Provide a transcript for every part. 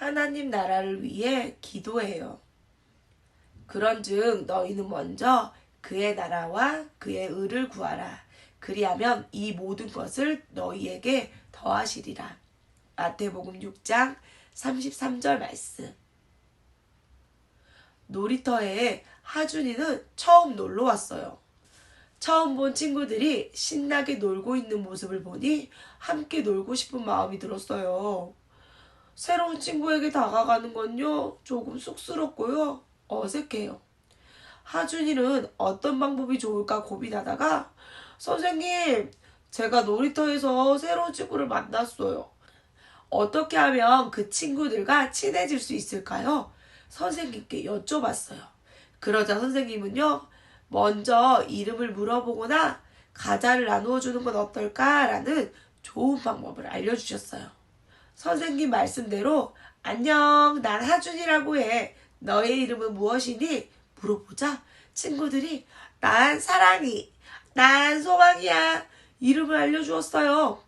하나님 나라를 위해 기도해요. 그런즉 너희는 먼저 그의 나라와 그의 의를 구하라. 그리하면 이 모든 것을 너희에게 더하시리라. 마태복음 6장 33절 말씀. 놀이터에 하준이는 처음 놀러 왔어요. 처음 본 친구들이 신나게 놀고 있는 모습을 보니 함께 놀고 싶은 마음이 들었어요. 새로운 친구에게 다가가는 건요, 조금 쑥스럽고요, 어색해요. 하준이는 어떤 방법이 좋을까 고민하다가, 선생님, 제가 놀이터에서 새로운 친구를 만났어요. 어떻게 하면 그 친구들과 친해질 수 있을까요? 선생님께 여쭤봤어요. 그러자 선생님은요, 먼저 이름을 물어보거나 과자를 나누어 주는 건 어떨까라는 좋은 방법을 알려주셨어요. 선생님 말씀대로 안녕, 난 하준이라고 해. 너의 이름은 무엇이니? 물어보자 친구들이 난 사랑이, 난 소망이야 이름을 알려주었어요.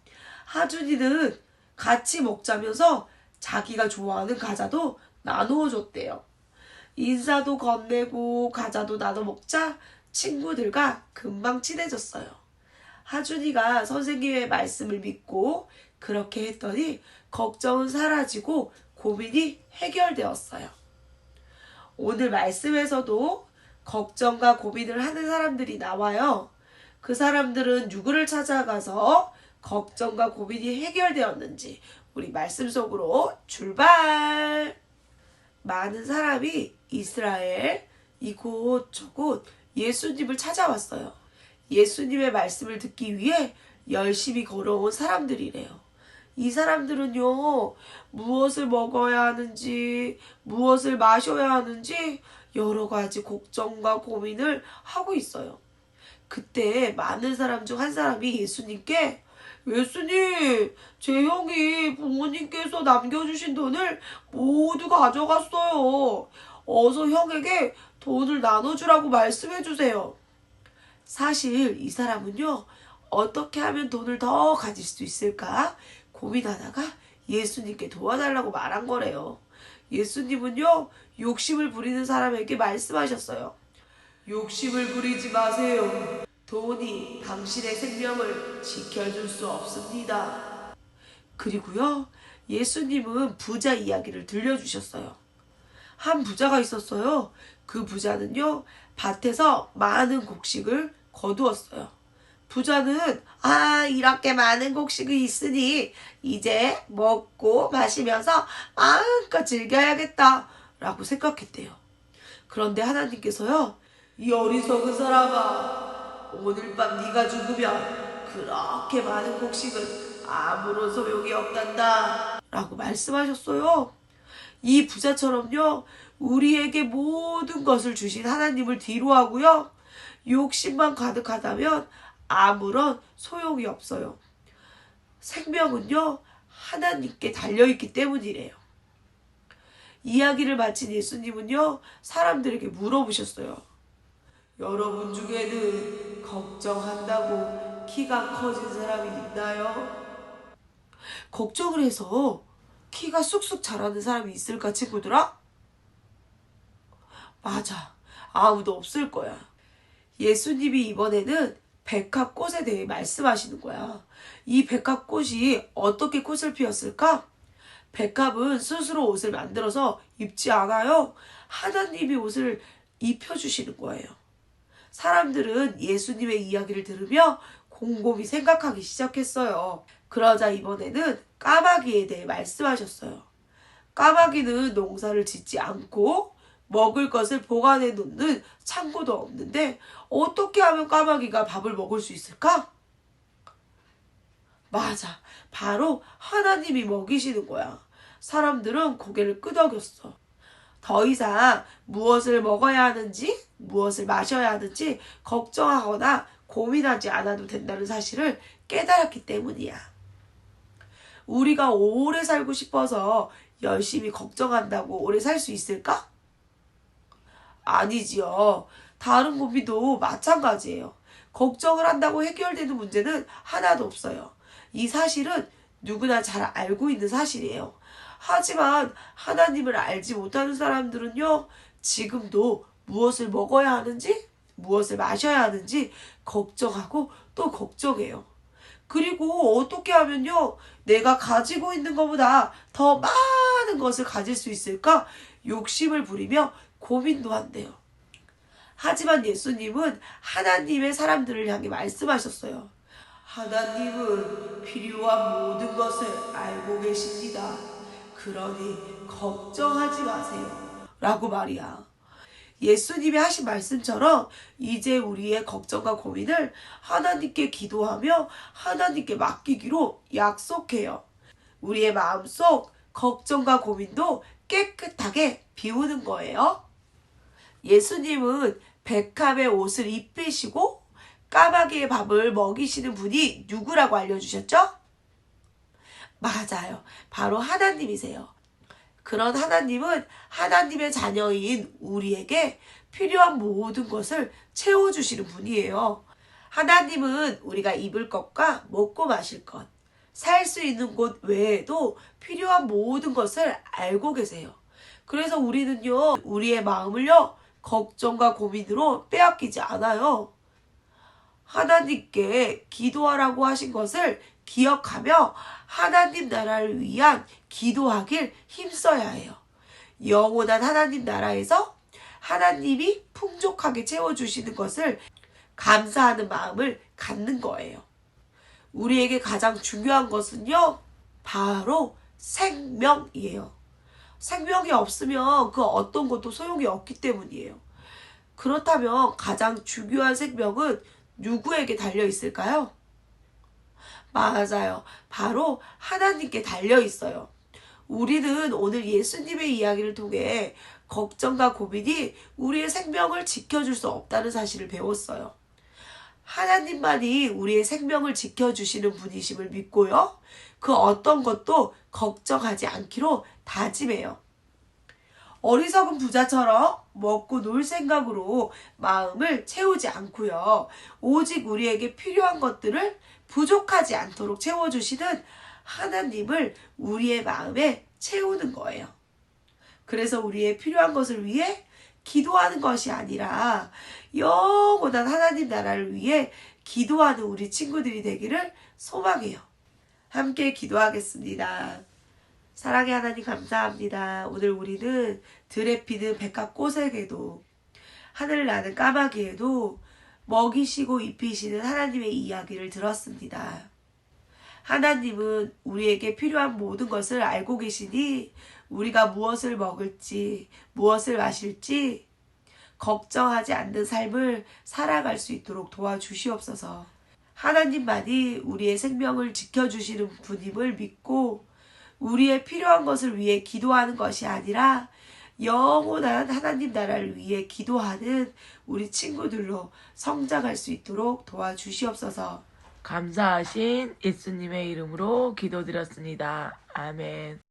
하준이는 같이 먹자면서 자기가 좋아하는 과자도 나누어 줬대요. 인사도 건네고 과자도 나눠 먹자 친구들과 금방 친해졌어요. 하준이가 선생님의 말씀을 믿고 그렇게 했더니 걱정은 사라지고 고민이 해결되었어요. 오늘 말씀에서도 걱정과 고민을 하는 사람들이 나와요. 그 사람들은 누구를 찾아가서 걱정과 고민이 해결되었는지 우리 말씀 속으로 출발! 많은 사람이 이스라엘 이곳 저곳 예수님을 찾아왔어요. 예수님의 말씀을 듣기 위해 열심히 걸어온 사람들이래요. 이 사람들은요, 무엇을 먹어야 하는지, 무엇을 마셔야 하는지 여러 가지 걱정과 고민을 하고 있어요. 그때 많은 사람 중 한 사람이 예수님께 예수님, 제 형이 부모님께서 남겨주신 돈을 모두 가져갔어요. 어서 형에게 돈을 나눠주라고 말씀해주세요. 사실 이 사람은요, 어떻게 하면 돈을 더 가질 수 있을까 고민하다가 예수님께 도와달라고 말한 거래요. 예수님은요, 욕심을 부리는 사람에게 말씀하셨어요. 욕심을 부리지 마세요. 돈이 당신의 생명을 지켜줄 수 없습니다. 그리고요, 예수님은 부자 이야기를 들려주셨어요. 한 부자가 있었어요. 그 부자는요, 밭에서 많은 곡식을 거두었어요. 부자는 이렇게 많은 곡식이 있으니 이제 먹고 마시면서 마음껏 즐겨야겠다 라고 생각했대요. 그런데 하나님께서요, 이 어리석은 사람아, 오늘 밤 네가 죽으면 그렇게 많은 곡식은 아무런 소용이 없단다 라고 말씀하셨어요. 이 부자처럼요, 우리에게 모든 것을 주신 하나님을 뒤로하고요, 욕심만 가득하다면 아무런 소용이 없어요. 생명은요, 하나님께 달려있기 때문이래요. 이야기를 마친 예수님은요, 사람들에게 물어보셨어요. 여러분 중에는 걱정한다고 키가 커진 사람이 있나요? 걱정을 해서 키가 쑥쑥 자라는 사람이 있을까, 친구들아? 맞아. 아무도 없을 거야. 예수님이 이번에는 백합꽃에 대해 말씀하시는 거야. 이 백합꽃이 어떻게 꽃을 피웠을까? 백합은 스스로 옷을 만들어서 입지 않아요. 하나님이 옷을 입혀주시는 거예요. 사람들은 예수님의 이야기를 들으며 곰곰이 생각하기 시작했어요. 그러자 이번에는 까마귀에 대해 말씀하셨어요. 까마귀는 농사를 짓지 않고 먹을 것을 보관해 놓는 창고도 없는데 어떻게 하면 까마귀가 밥을 먹을 수 있을까? 맞아. 바로 하나님이 먹이시는 거야. 사람들은 고개를 끄덕였어. 더 이상 무엇을 먹어야 하는지, 무엇을 마셔야 하는지 걱정하거나 고민하지 않아도 된다는 사실을 깨달았기 때문이야. 우리가 오래 살고 싶어서 열심히 걱정한다고 오래 살 수 있을까? 아니지요. 다른 고민도 마찬가지예요. 걱정을 한다고 해결되는 문제는 하나도 없어요. 이 사실은 누구나 잘 알고 있는 사실이에요. 하지만 하나님을 알지 못하는 사람들은요, 지금도 무엇을 먹어야 하는지, 무엇을 마셔야 하는지 걱정하고 또 걱정해요. 그리고 어떻게 하면요, 내가 가지고 있는 것보다 더 많은 것을 가질 수 있을까 욕심을 부리며 고민도 한대요. 하지만 예수님은 하나님의 사람들을 향해 말씀하셨어요. 하나님은 필요한 모든 것을 알고 계십니다. 그러니 걱정하지 마세요. 라고 말이야. 예수님이 하신 말씀처럼 이제 우리의 걱정과 고민을 하나님께 기도하며 하나님께 맡기기로 약속해요. 우리의 마음속 걱정과 고민도 깨끗하게 비우는 거예요. 예수님은 백합의 옷을 입히시고 까마귀의 밥을 먹이시는 분이 누구라고 알려주셨죠? 맞아요. 바로 하나님이세요. 그런 하나님은 하나님의 자녀인 우리에게 필요한 모든 것을 채워주시는 분이에요. 하나님은 우리가 입을 것과 먹고 마실 것, 살 수 있는 곳 외에도 필요한 모든 것을 알고 계세요. 그래서 우리는요, 우리의 마음을요, 걱정과 고민으로 빼앗기지 않아요. 하나님께 기도하라고 하신 것을 기억하며 하나님 나라를 위한 기도하길 힘써야 해요. 영원한 하나님 나라에서 하나님이 풍족하게 채워주시는 것을 감사하는 마음을 갖는 거예요. 우리에게 가장 중요한 것은요, 바로 생명이에요. 생명이 없으면 그 어떤 것도 소용이 없기 때문이에요. 그렇다면 가장 중요한 생명은 누구에게 달려 있을까요? 맞아요. 바로 하나님께 달려 있어요. 우리는 오늘 예수님의 이야기를 통해 걱정과 고민이 우리의 생명을 지켜줄 수 없다는 사실을 배웠어요. 하나님만이 우리의 생명을 지켜주시는 분이심을 믿고요. 그 어떤 것도 걱정하지 않기로 다짐해요. 어리석은 부자처럼 먹고 놀 생각으로 마음을 채우지 않고요. 오직 우리에게 필요한 것들을 부족하지 않도록 채워주시는 하나님을 우리의 마음에 채우는 거예요. 그래서 우리의 필요한 것을 위해 기도하는 것이 아니라 영원한 하나님 나라를 위해 기도하는 우리 친구들이 되기를 소망해요. 함께 기도하겠습니다. 사랑의 하나님 감사합니다. 오늘 우리는 들에 피는 백합꽃에게도 하늘 나는 까마귀에도 먹이시고 입히시는 하나님의 이야기를 들었습니다. 하나님은 우리에게 필요한 모든 것을 알고 계시니 우리가 무엇을 먹을지 무엇을 마실지 걱정하지 않는 삶을 살아갈 수 있도록 도와주시옵소서. 하나님만이 우리의 생명을 지켜주시는 분임을 믿고 우리의 필요한 것을 위해 기도하는 것이 아니라 영원한 하나님 나라를 위해 기도하는 우리 친구들로 성장할 수 있도록 도와주시옵소서. 감사하신 예수님의 이름으로 기도드렸습니다. 아멘.